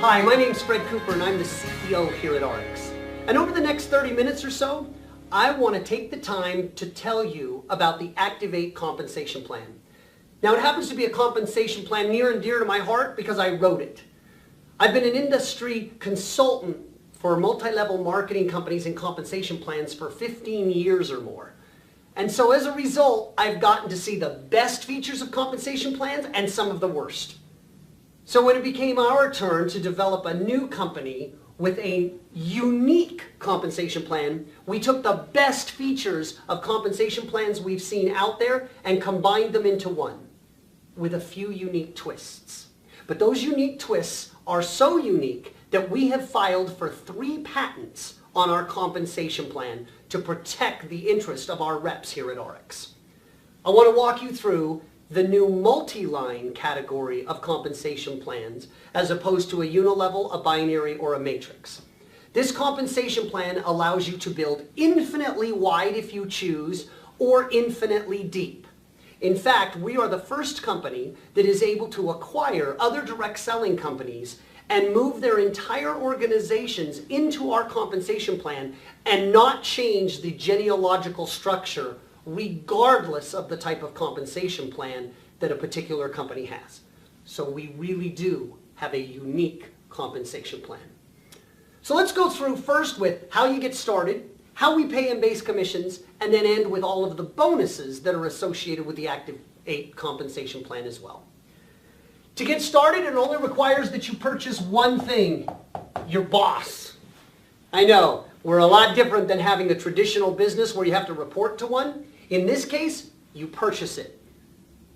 Hi, my name's Fred Cooper and I'm the CEO here at ARIIX. And over the next 30 minutes or so, I want to take the time to tell you about the Active8 compensation plan. Now it happens to be a compensation plan near and dear to my heart because I wrote it. I've been an industry consultant for multi-level marketing companies and compensation plans for 15 years or more. And so as a result, I've gotten to see the best features of compensation plans and some of the worst. So when it became our turn to develop a new company with a unique compensation plan, we took the best features of compensation plans we've seen out there and combined them into one with a few unique twists. But those unique twists are so unique that we have filed for 3 patents on our compensation plan to protect the interest of our reps here at ARIIX. I want to walk you through the new multi-line category of compensation plans as opposed to a unilevel, a binary, or a matrix. This compensation plan allows you to build infinitely wide if you choose, or infinitely deep. In fact, we are the first company that is able to acquire other direct selling companies and move their entire organizations into our compensation plan and not change the genealogical structure regardless of the type of compensation plan that a particular company has. So we really do have a unique compensation plan. So let's go through first with how you get started, how we pay in base commissions, and then end with all of the bonuses that are associated with the Active8 compensation plan as well. To get started, it only requires that you purchase one thing: your boss. I know, we're a lot different than having a traditional business where you have to report to one. In this case, you purchase it.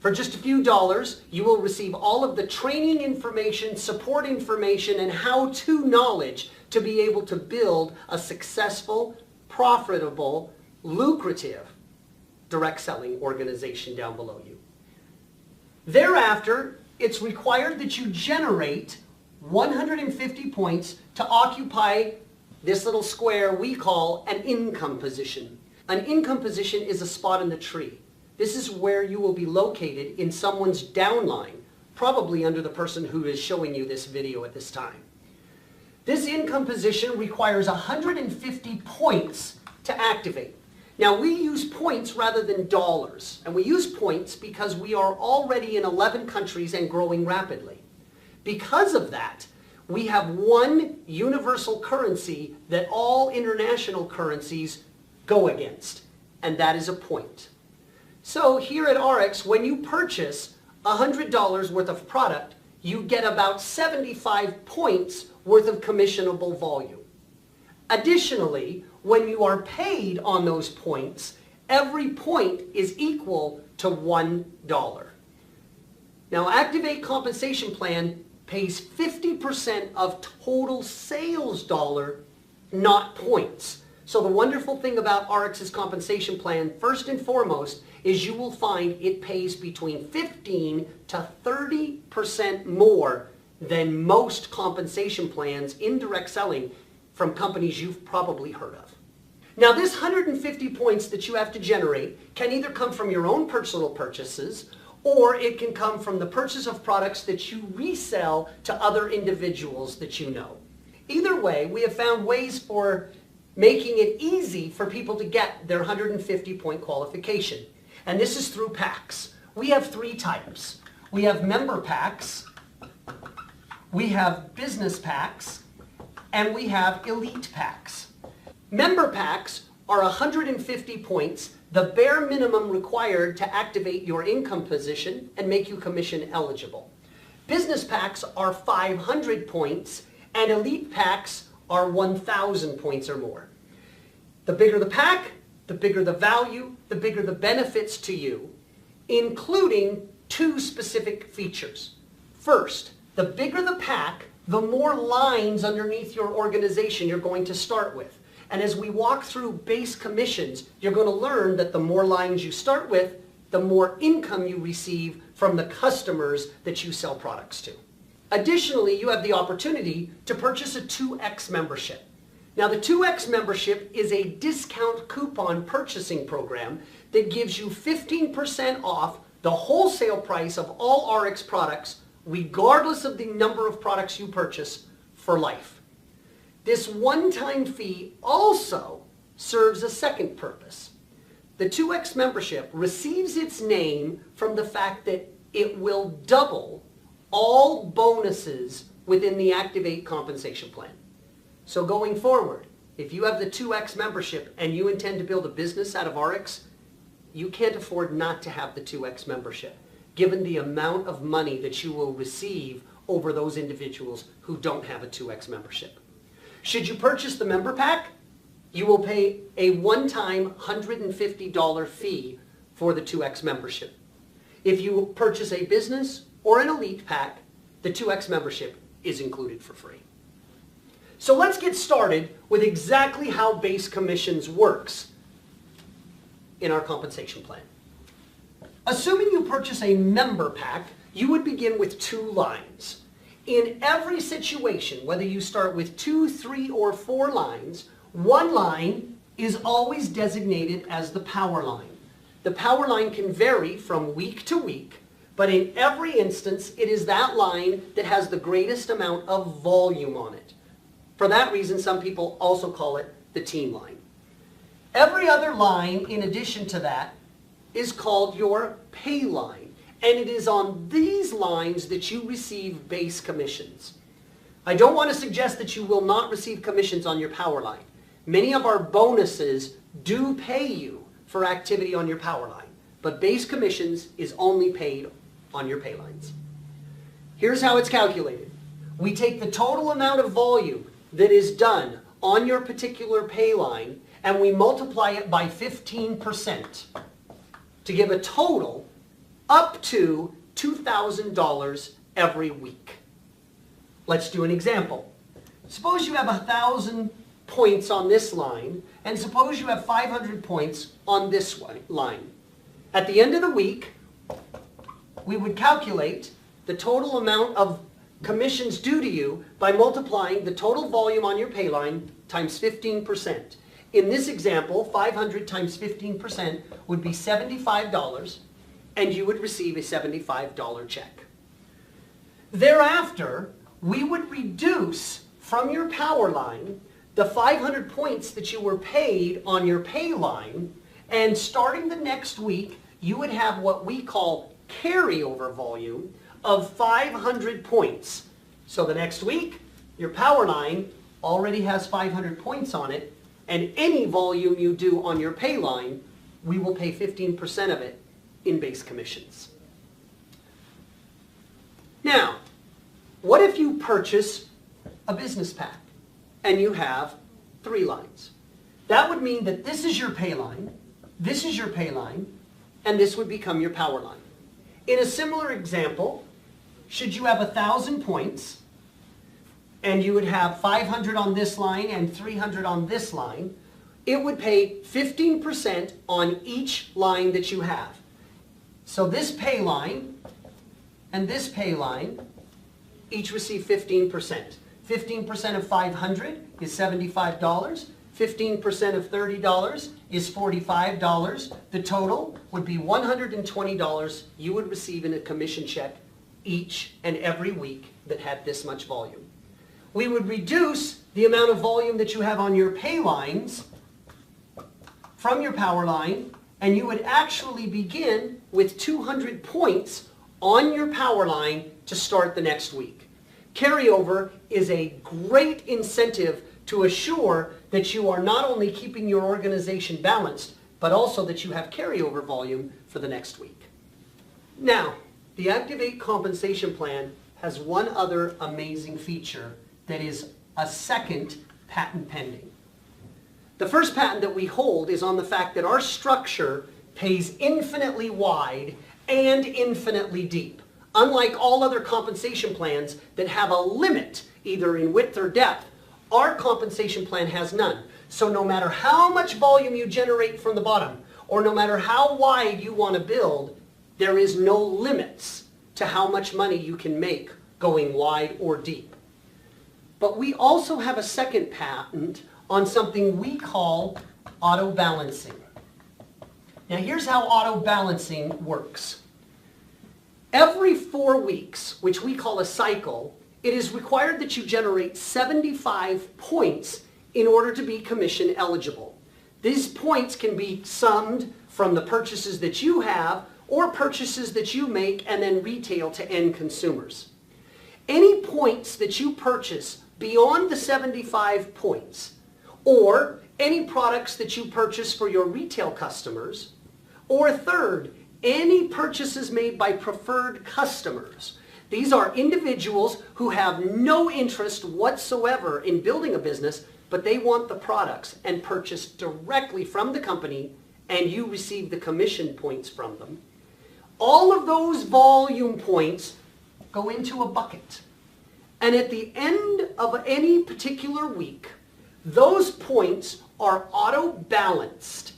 For just a few dollars, you will receive all of the training information, support information, and how-to knowledge to be able to build a successful, profitable, lucrative direct selling organization down below you. Thereafter, it's required that you generate 150 points to occupy this little square we call an income position. An income position is a spot in the tree. This is where you will be located in someone's downline, probably under the person who is showing you this video at this time. This income position requires 150 points to activate. Now we use points rather than dollars, and we use points because we are already in 11 countries and growing rapidly. Because of that, we have one universal currency that all international currencies go against, and that is a point. So here at ARIIX, when you purchase $100 worth of product, you get about 75 points worth of commissionable volume. Additionally, when you are paid on those points, every point is equal to $1. Now, Active8 compensation plan pays 50% of total sales dollar, not points. So the wonderful thing about ARIIX's compensation plan, first and foremost, is you will find it pays between 15 to 30% more than most compensation plans in direct selling from companies you've probably heard of. Now this 150 points that you have to generate can either come from your own personal purchases, or it can come from the purchase of products that you resell to other individuals that you know. Either way, we have found ways for making it easy for people to get their 150 point qualification. And this is through packs. We have 3 types. We have member packs, we have business packs, and we have elite packs. Member packs are 150 points, the bare minimum required to activate your income position and make you commission eligible. Business packs are 500 points, and elite packs are 1,000 points or more. The bigger the pack, the bigger the value, the bigger the benefits to you, including 2 specific features. First, the bigger the pack, the more lines underneath your organization you're going to start with. And as we walk through base commissions, you're going to learn that the more lines you start with, the more income you receive from the customers that you sell products to. Additionally, you have the opportunity to purchase a 2X membership. Now the 2X membership is a discount coupon purchasing program that gives you 15% off the wholesale price of all ARIIX products, regardless of the number of products you purchase, for life. This one-time fee also serves a second purpose. The 2X membership receives its name from the fact that it will double all bonuses within the Active8 compensation plan. So going forward, if you have the 2X membership and you intend to build a business out of ARIIX, you can't afford not to have the 2X membership, given the amount of money that you will receive over those individuals who don't have a 2X membership. Should you purchase the member pack, you will pay a one-time $150 fee for the 2X membership. If you purchase a business or an elite pack, the 2X membership is included for free. So let's get started with exactly how base commissions works in our compensation plan. Assuming you purchase a member pack, you would begin with 2 lines. In every situation, whether you start with 2, 3, or 4 lines, one line is always designated as the power line. The power line can vary from week to week, but in every instance, it is that line that has the greatest amount of volume on it. For that reason, some people also call it the team line. Every other line, in addition to that, is called your pay line, and it is on these lines that you receive base commissions. I don't want to suggest that you will not receive commissions on your power line. Many of our bonuses do pay you for activity on your power line, but base commissions is only paid on your pay lines. Here's how it's calculated. We take the total amount of volume that is done on your particular pay line and we multiply it by 15% to give a total up to $2,000 every week. Let's do an example. Suppose you have 1,000 points on this line, and suppose you have 500 points on this line. At the end of the week, we would calculate the total amount of commissions due to you by multiplying the total volume on your pay line times 15%. In this example, 500 times 15% would be $75, and you would receive a $75 check. Thereafter, we would reduce from your power line the 500 points that you were paid on your pay line, and starting the next week, you would have what we call carryover volume of 500 points. So the next week, your power line already has 500 points on it, and any volume you do on your pay line, we will pay 15% of it in base commissions. Now, what if you purchase a business pack and you have 3 lines? That would mean that this is your pay line, this is your pay line, and this would become your power line. In a similar example, should you have 1,000 points and you would have 500 on this line and 300 on this line, it would pay 15% on each line that you have. So this pay line and this pay line each receive 15%. 15% of 500 is $75. 15% of $30 is $45. The total would be $120 you would receive in a commission check each and every week that had this much volume. We would reduce the amount of volume that you have on your pay lines from your power line, and you would actually begin with 200 points on your power line to start the next week. Carryover is a great incentive to assure that you are not only keeping your organization balanced, but also that you have carryover volume for the next week. Now, the Active8 compensation plan has one other amazing feature that is a second patent pending. The first patent that we hold is on the fact that our structure pays infinitely wide and infinitely deep. Unlike all other compensation plans that have a limit, either in width or depth, our compensation plan has none. So no matter how much volume you generate from the bottom, or no matter how wide you want to build, there is no limits to how much money you can make going wide or deep. But we also have a second patent on something we call auto balancing. Now here's how auto balancing works. Every 4 weeks, which we call a cycle, it is required that you generate 75 points in order to be commission eligible. These points can be summed from the purchases that you have or purchases that you make and then retail to end consumers. Any points that you purchase beyond the 75 points, or any products that you purchase for your retail customers, or third, any purchases made by preferred customers. These are individuals who have no interest whatsoever in building a business, but they want the products and purchase directly from the company, and you receive the commission points from them. All of those volume points go into a bucket. And at the end of any particular week, those points are auto-balanced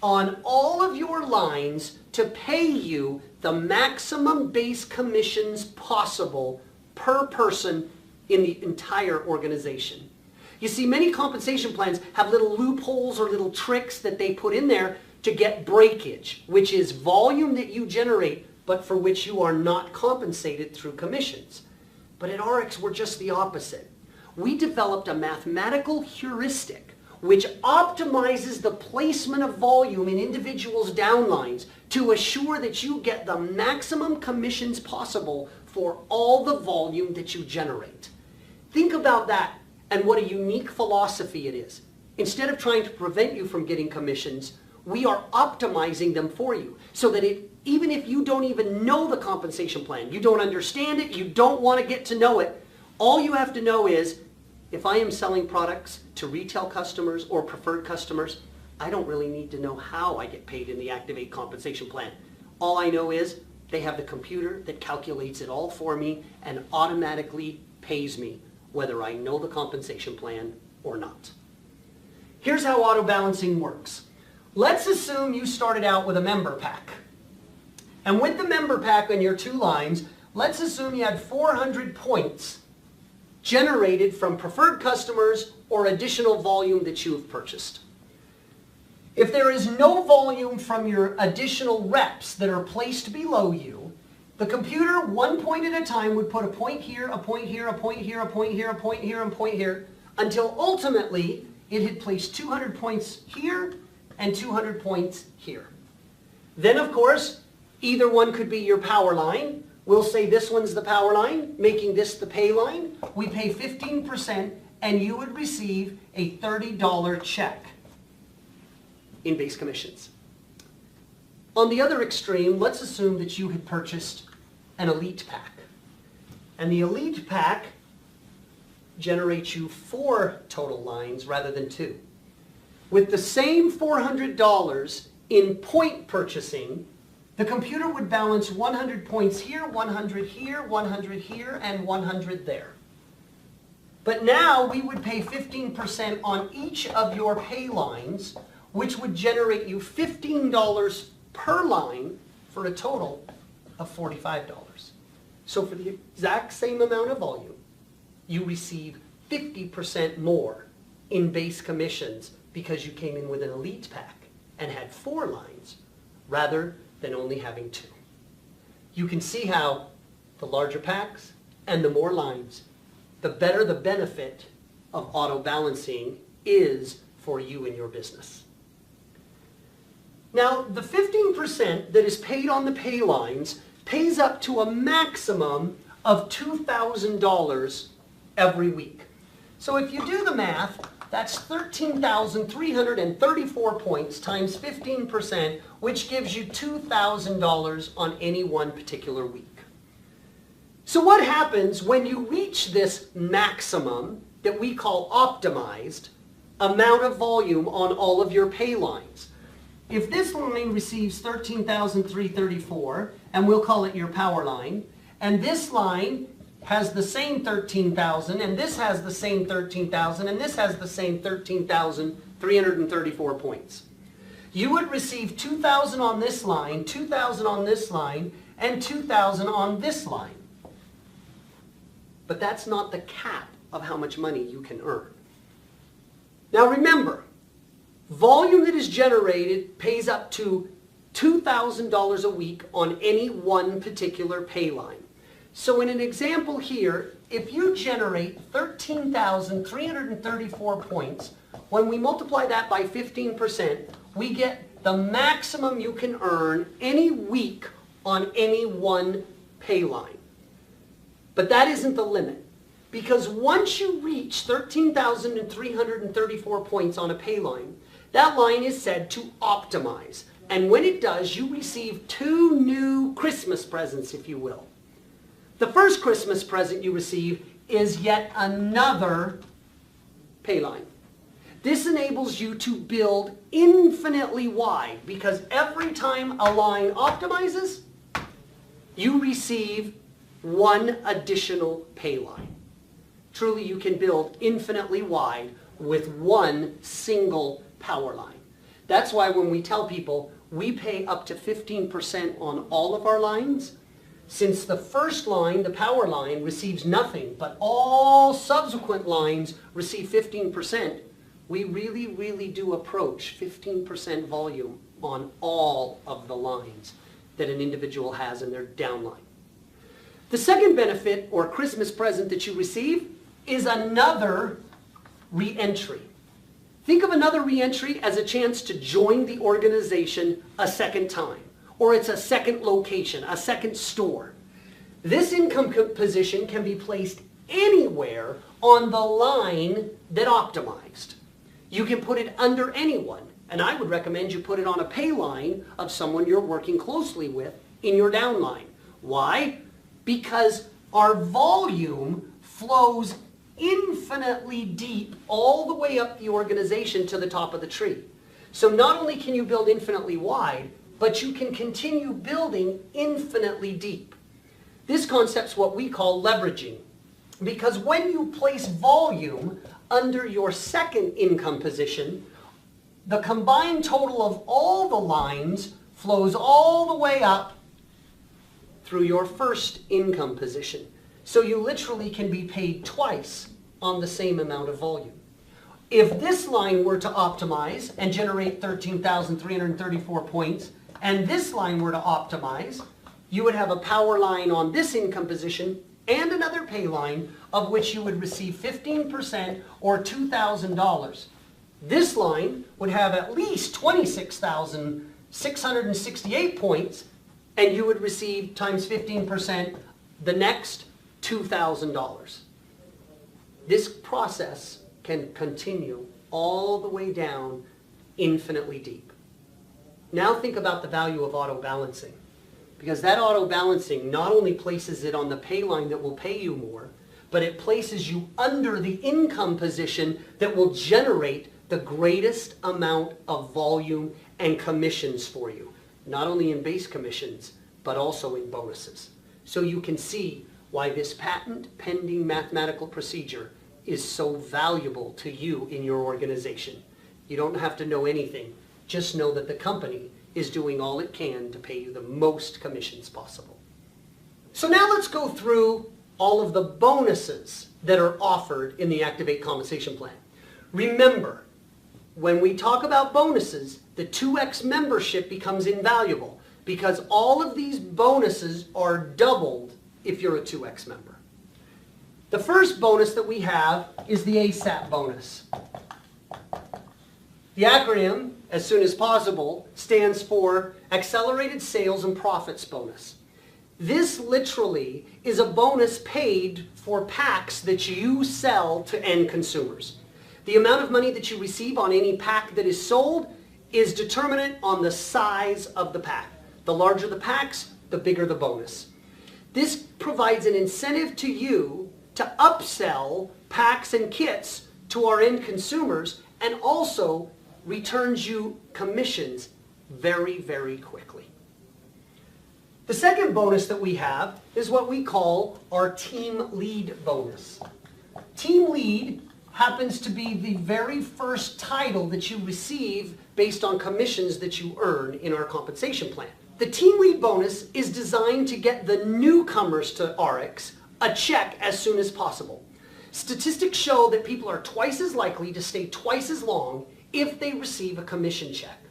on all of your lines to pay you the maximum base commissions possible per person in the entire organization. You see, many compensation plans have little loopholes or little tricks that they put in there to get breakage, which is volume that you generate, but for which you are not compensated through commissions. But at ARIIX, we're just the opposite. We developed a mathematical heuristic which optimizes the placement of volume in individuals' downlines to assure that you get the maximum commissions possible for all the volume that you generate. Think about that and what a unique philosophy it is. Instead of trying to prevent you from getting commissions, we are optimizing them for you so that even if you don't even know the compensation plan, you don't understand it, you don't want to get to know it, all you have to know is, if I am selling products to retail customers or preferred customers, I don't really need to know how I get paid in the Active8 compensation plan. All I know is they have the computer that calculates it all for me and automatically pays me, whether I know the compensation plan or not. Here's how auto balancing works. Let's assume you started out with a member pack. And with the member pack on your two lines, let's assume you had 400 points generated from preferred customers or additional volume that you have purchased. If there is no volume from your additional reps that are placed below you, the computer, 1 point at a time, would put a point here, a point here, a point here, a point here, a point here, and a point here, until ultimately it had placed 200 points here and 200 points here. Then, of course, either one could be your power line. We'll say this one's the power line, making this the pay line. We pay 15%, and you would receive a $30 check in base commissions. On the other extreme, let's assume that you had purchased an elite pack. And the elite pack generates you 4 total lines rather than 2. With the same $400 in point purchasing, the computer would balance 100 points here, 100 here, 100 here, and 100 there. But now we would pay 15% on each of your pay lines, which would generate you $15 per line for a total of $45. So for the exact same amount of volume, you receive 50% more in base commissions because you came in with an elite pack and had 4 lines rather than only having 2. You can see how the larger packs and the more lines, the better the benefit of auto balancing is for you and your business. Now, the 15% that is paid on the pay lines pays up to a maximum of $2,000 every week. So if you do the math, that's 13,334 points times 15%, which gives you $2,000 on any one particular week. So what happens when you reach this maximum that we call optimized amount of volume on all of your pay lines? If this line receives 13,334, and we'll call it your power line, and this line has the same 13,000, and this has the same 13,000, and this has the same 13,334 points. You would receive 2,000 on this line, 2,000 on this line, and 2,000 on this line. But that's not the cap of how much money you can earn. Now remember, volume that is generated pays up to $2,000 a week on any one particular pay line. So in an example here, if you generate 13,334 points, when we multiply that by 15%, we get the maximum you can earn any week on any one pay line. But that isn't the limit, because once you reach 13,334 points on a pay line, that line is said to optimize. And when it does, you receive 2 new Christmas presents, if you will. The first Christmas present you receive is yet another pay line. This enables you to build infinitely wide, because every time a line optimizes, you receive 1 additional pay line. Truly, you can build infinitely wide with 1 single power line. That's why when we tell people we pay up to 15% on all of our lines, since the first line, the power line, receives nothing, but all subsequent lines receive 15%, we really do approach 15% volume on all of the lines that an individual has in their downline. The second benefit or Christmas present that you receive is another re-entry. Think of another re-entry as a chance to join the organization a second time, or it's a second location, a second store. This income position can be placed anywhere on the line that optimized. You can put it under anyone, and I would recommend you put it on a pay line of someone you're working closely with in your downline. Why? Because our volume flows infinitely deep all the way up the organization to the top of the tree. So not only can you build infinitely wide, but you can continue building infinitely deep. This concept's what we call leveraging, because when you place volume under your second income position, the combined total of all the lines flows all the way up through your first income position. So you literally can be paid twice on the same amount of volume. If this line were to optimize and generate 13,334 points, and this line were to optimize, you would have a power line on this income position and another pay line of which you would receive 15% or $2,000. This line would have at least 26,668 points, and you would receive times 15% the next $2,000. This process can continue all the way down infinitely deep. Now think about the value of auto balancing, because that auto balancing not only places it on the pay line that will pay you more, but it places you under the income position that will generate the greatest amount of volume and commissions for you, not only in base commissions, but also in bonuses. So you can see why this patent pending mathematical procedure is so valuable to you in your organization. You don't have to know anything. Just know that the company is doing all it can to pay you the most commissions possible. So now let's go through all of the bonuses that are offered in the Activate Compensation Plan. Remember, when we talk about bonuses, the 2X membership becomes invaluable because all of these bonuses are doubled if you're a 2X member. The first bonus that we have is the ASAP bonus. The acronym, as soon as possible, stands for Accelerated Sales and Profits Bonus. This literally is a bonus paid for packs that you sell to end consumers. The amount of money that you receive on any pack that is sold is determinant on the size of the pack. The larger the packs, the bigger the bonus. This provides an incentive to you to upsell packs and kits to our end consumers, and also returns you commissions very, very quickly. The second bonus that we have is what we call our Team Lead bonus. Team Lead happens to be the very first title that you receive based on commissions that you earn in our compensation plan. The Team Lead bonus is designed to get the newcomers to ARIIX a check as soon as possible. Statistics show that people are twice as likely to stay twice as long if they receive a commission check.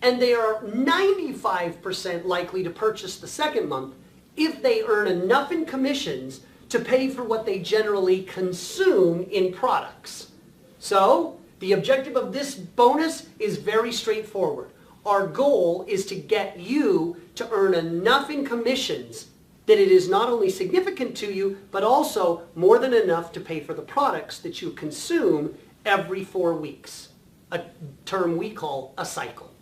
And they are 95% likely to purchase the second month if they earn enough in commissions to pay for what they generally consume in products. So, the objective of this bonus is very straightforward. Our goal is to get you to earn enough in commissions that it is not only significant to you, but also more than enough to pay for the products that you consume every 4 weeks, a term we call a cycle.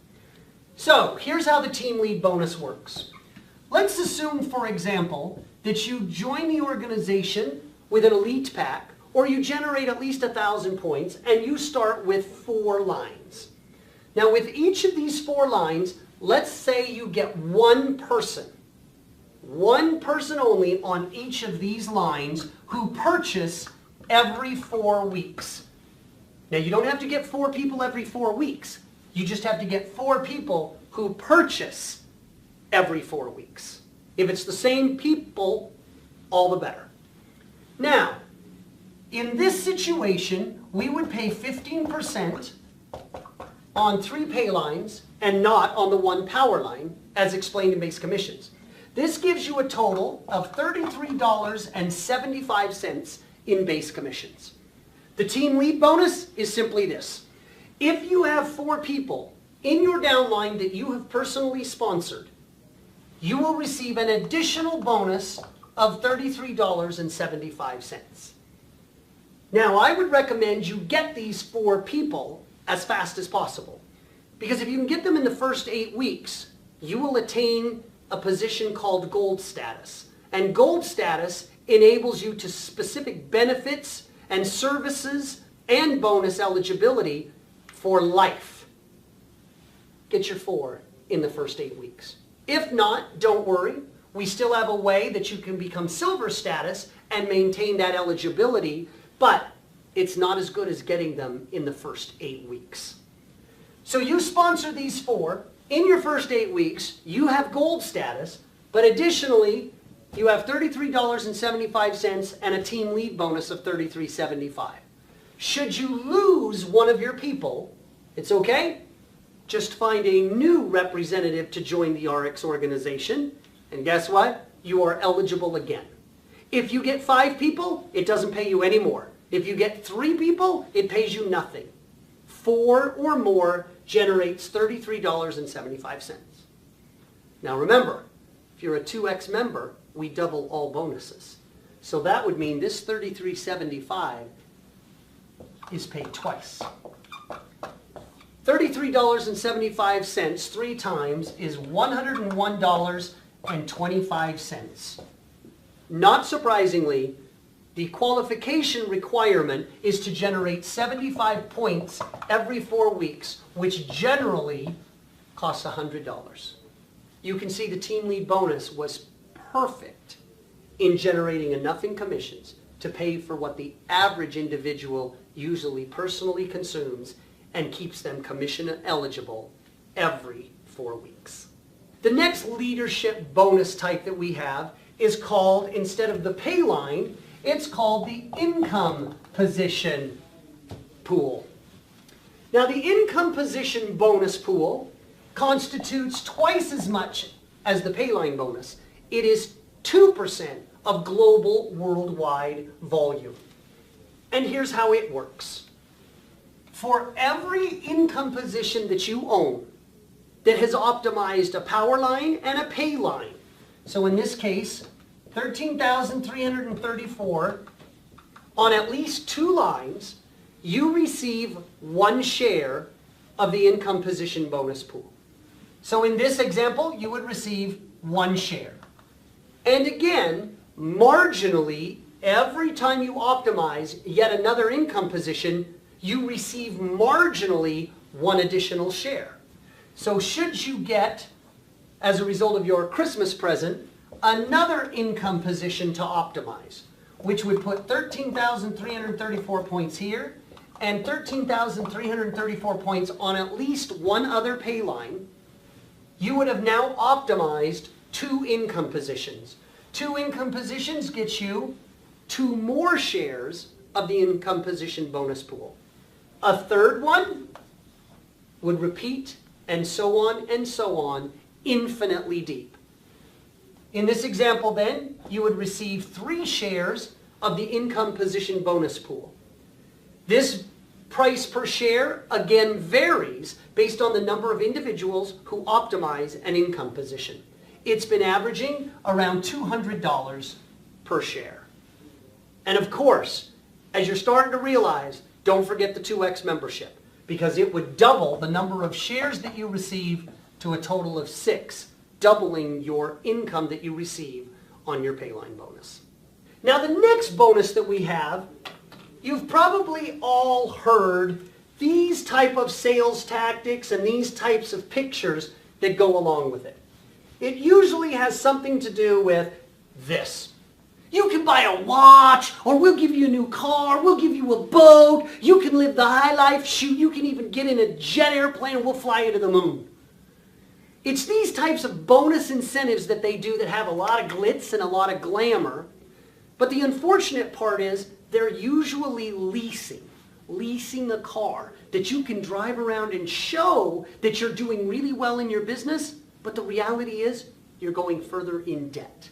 So, here's how the team lead bonus works. Let's assume, for example, that you join the organization with an elite pack, or you generate at least 1,000 points, and you start with 4 lines. Now, with each of these 4 lines, let's say you get one person only on each of these lines who purchase every 4 weeks. Now, you don't have to get 4 people every 4 weeks. You just have to get 4 people who purchase every 4 weeks. If it's the same people, all the better. Now, in this situation, we would pay 15% on 3 pay lines and not on the 1 power line, as explained in base commissions. This gives you a total of $33.75 in base commissions. The team lead bonus is simply this. If you have 4 people in your downline that you have personally sponsored, you will receive an additional bonus of $33.75. Now, I would recommend you get these 4 people as fast as possible, because if you can get them in the first 8 weeks, you will attain a position called gold status. And gold status enables you to specific benefits and services and bonus eligibility for life. Get your 4 in the first 8 weeks. If not, don't worry. We still have a way that you can become silver status and maintain that eligibility, but it's not as good as getting them in the first 8 weeks. So you sponsor these 4. In your first 8 weeks, you have gold status, but additionally, you have $33.75 and a team lead bonus of $33.75. Should you lose one of your people, it's okay. Just find a new representative to join the ARIIX organization, and guess what? You are eligible again. If you get 5 people, it doesn't pay you any more. If you get 3 people, it pays you nothing. 4 or more generates $33.75. Now remember, if you're a 2X member, we double all bonuses. So that would mean this $33.75 is paid twice. $33.75 3 times is $101.25. Not surprisingly, the qualification requirement is to generate 75 points every 4 weeks, which generally costs $100. You can see the team lead bonus was perfect in generating enough in commissions to pay for what the average individual usually personally consumes and keeps them commission eligible every 4 weeks. The next leadership bonus type that we have is called, instead of the pay line, it's called the income position pool. Now, the income position bonus pool constitutes twice as much as the pay line bonus. It is 2% of global worldwide volume. And here's how it works. For every income position that you own that has optimized a power line and a pay line, so in this case, 13,334 on at least 2 lines, you receive 1 share of the income position bonus pool. So in this example, you would receive 1 share. And again, marginally, every time you optimize yet another income position, you receive marginally 1 additional share. So should you get, as a result of your Christmas present, another income position to optimize, which would put 13,334 points here and 13,334 points on at least 1 other pay line, you would have now optimized 2 income positions. 2 income positions get you 2 more shares of the income position bonus pool. A 3rd one would repeat, and so on, infinitely deep. In this example then, you would receive 3 shares of the income position bonus pool. This price per share again varies based on the number of individuals who optimize an income position. It's been averaging around $200 per share. And of course, as you're starting to realize, don't forget the 2X membership, because it would double the number of shares that you receive to a total of 6, doubling your income that you receive on your Payline bonus. Now the next bonus that we have, you've probably all heard these type of sales tactics and these types of pictures that go along with it. It usually has something to do with this. You can buy a watch, or we'll give you a new car, we'll give you a boat, you can live the high life, shoot, you can even get in a jet airplane and we'll fly you to the moon. It's these types of bonus incentives that they do that have a lot of glitz and a lot of glamour. But the unfortunate part is they're usually leasing a car that you can drive around and show that you're doing really well in your business, but the reality is you're going further in debt.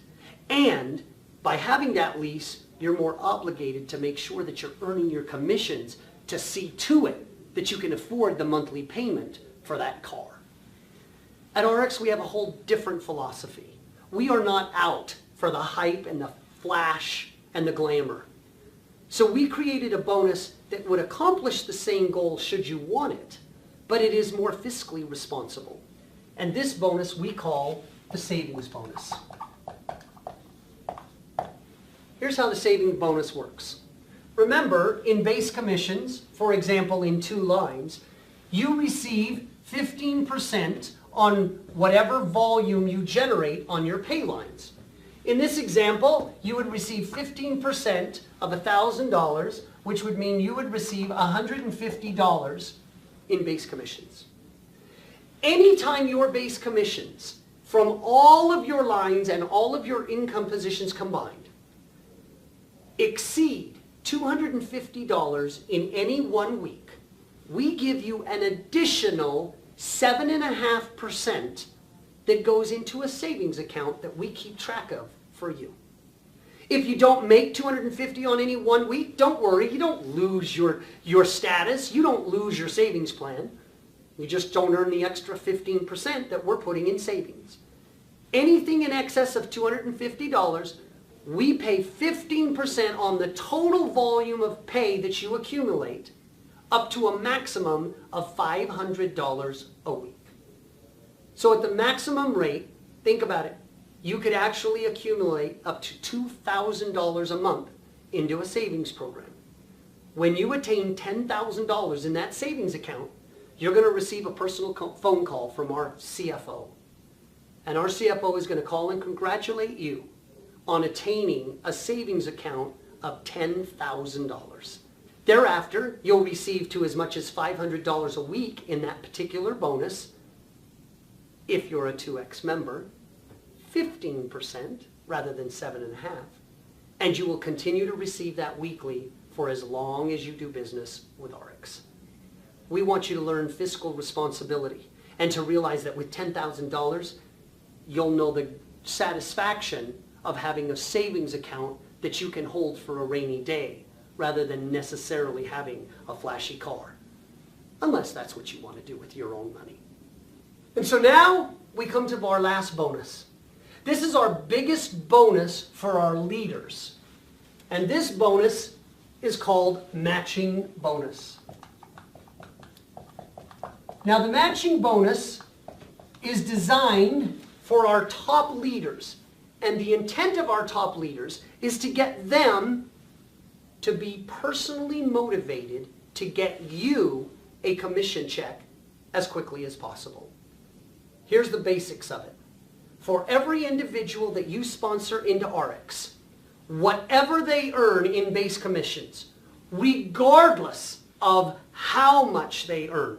And by having that lease, you're more obligated to make sure that you're earning your commissions to see to it that you can afford the monthly payment for that car. At ARIIX, we have a whole different philosophy. We are not out for the hype and the flash and the glamour. So we created a bonus that would accomplish the same goal should you want it, but it is more fiscally responsible. And this bonus we call the savings bonus. Here's how the savings bonus works. Remember, in base commissions, for example in 2 lines, you receive 15% on whatever volume you generate on your pay lines. In this example, you would receive 15% of $1,000, which would mean you would receive $150 in base commissions. Anytime your base commissions from all of your lines and all of your income positions combined exceed $250 in any 1 week, we give you an additional 7.5% that goes into a savings account that we keep track of for you. If you don't make $250 on any 1 week, don't worry, you don't lose your status, you don't lose your savings plan. You just don't earn the extra 15% that we're putting in savings. Anything in excess of $250, we pay 15% on the total volume of pay that you accumulate, up to a maximum of $500 a week. So at the maximum rate, think about it, you could actually accumulate up to $2,000 a month into a savings program. When you attain $10,000 in that savings account, you're going to receive a personal phone call from our CFO. And our CFO is going to call and congratulate you on attaining a savings account of $10,000. Thereafter, you'll receive to as much as $500 a week in that particular bonus. If you're a 2X member, 15% rather than 7.5%, and you will continue to receive that weekly for as long as you do business with ARIIX. We want you to learn fiscal responsibility and to realize that with $10,000, you'll know the satisfaction of having a savings account that you can hold for a rainy day, rather than necessarily having a flashy car, unless that's what you want to do with your own money. And so now we come to our last bonus. This is our biggest bonus for our leaders. And this bonus is called matching bonus. Now the matching bonus is designed for our top leaders. And the intent of our top leaders is to get them to be personally motivated to get you a commission check as quickly as possible. Here's the basics of it. For every individual that you sponsor into ARIIX, whatever they earn in base commissions, regardless of how much they earn,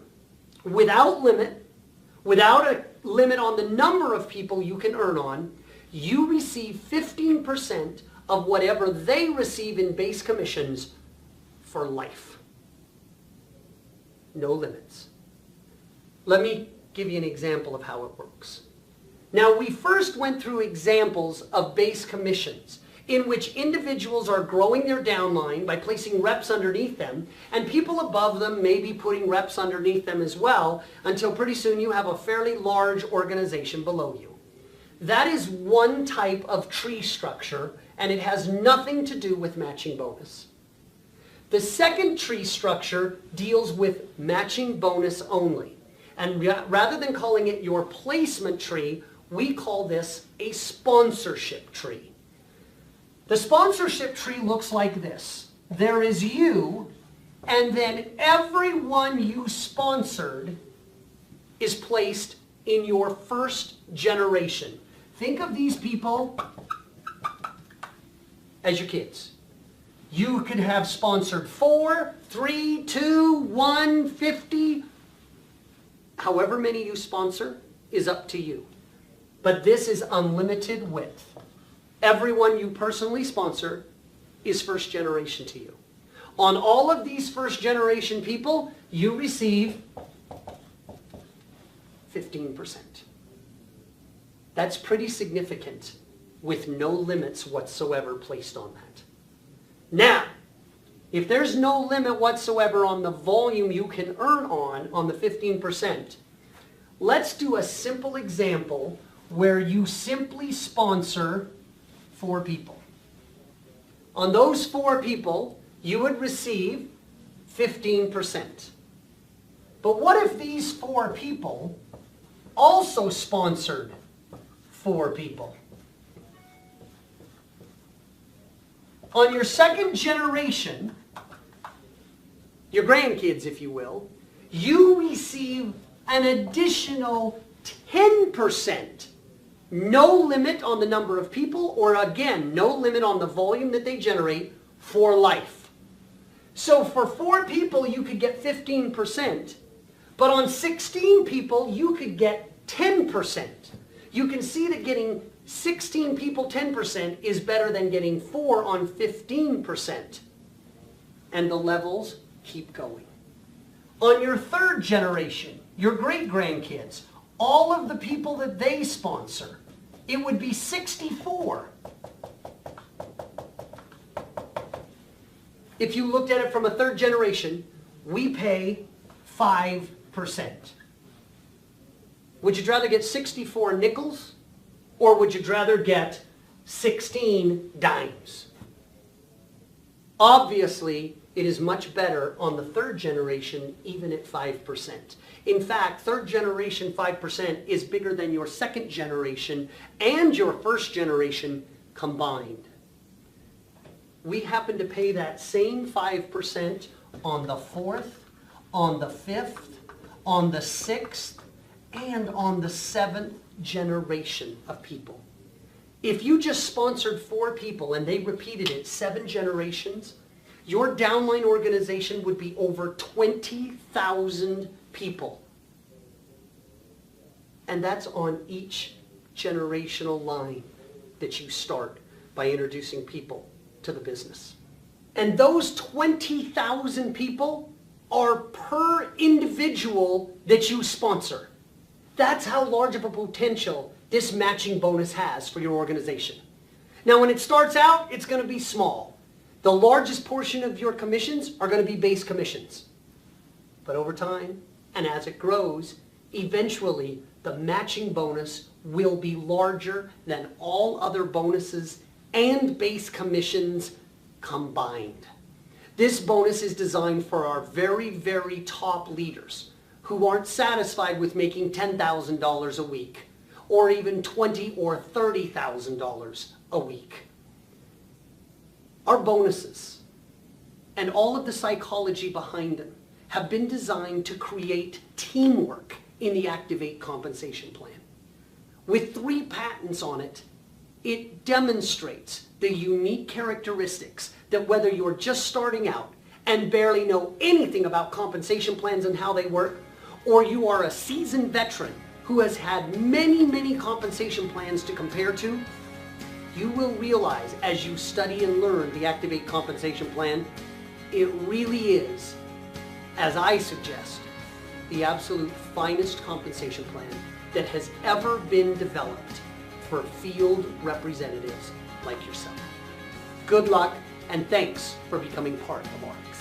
without a limit on the number of people you can earn on, you receive 15% of whatever they receive in base commissions for life. No limits. Let me give you an example of how it works. Now, we first went through examples of base commissions in which individuals are growing their downline by placing reps underneath them, and people above them may be putting reps underneath them as well, until pretty soon you have a fairly large organization below you. That is one type of tree structure, and it has nothing to do with matching bonus. The second tree structure deals with matching bonus only. And rather than calling it your placement tree, we call this a sponsorship tree. The sponsorship tree looks like this. There is you, and then everyone you sponsored is placed in your first generation. Think of these people as your kids. You could have sponsored 4, 3, 2, 1, 50. However many you sponsor is up to you. But this is unlimited width. Everyone you personally sponsor is first generation to you. On all of these first generation people, you receive 15%. That's pretty significant with no limits whatsoever placed on that. Now, if there's no limit whatsoever on the volume you can earn on the 15%, let's do a simple example where you simply sponsor 4 people. On those 4 people, you would receive 15%. But what if these 4 people also sponsored 4 people? On your second generation, your grandkids, if you will, you receive an additional 10%. No limit on the number of people, or again, no limit on the volume that they generate for life. So for 4 people, you could get 15%, but on 16 people, you could get 10%. You can see that getting 16 people 10% is better than getting 4 on 15%. And the levels keep going. On your third generation, your great-grandkids, all of the people that they sponsor, it would be 64. If you looked at it from a third generation, we pay 5%. Would you rather get 64 nickels, or would you rather get 16 dimes? Obviously, it is much better on the third generation, even at 5%. In fact, third generation 5% is bigger than your second generation and your first generation combined. We happen to pay that same 5% on the 4th, on the 5th, on the 6th, and on the 7th generation of people. If you just sponsored 4 people and they repeated it 7 generations, your downline organization would be over 20,000 people. And that's on each generational line that you start by introducing people to the business. And those 20,000 people are per individual that you sponsor. That's how large of a potential this matching bonus has for your organization. Now, when it starts out, it's going to be small. The largest portion of your commissions are going to be base commissions. But over time, and as it grows, eventually the matching bonus will be larger than all other bonuses and base commissions combined. This bonus is designed for our very, very top leaders who aren't satisfied with making $10,000 a week, or even $20,000 or $30,000 a week. Our bonuses and all of the psychology behind them have been designed to create teamwork in the Active8 compensation plan. With 3 patents on it, it demonstrates the unique characteristics that whether you're just starting out and barely know anything about compensation plans and how they work, or you are a seasoned veteran who has had many, many compensation plans to compare to, you will realize as you study and learn the Active8 compensation plan, it really is, as I suggest, the absolute finest compensation plan that has ever been developed for field representatives like yourself. Good luck, and thanks for becoming part of ARIIX.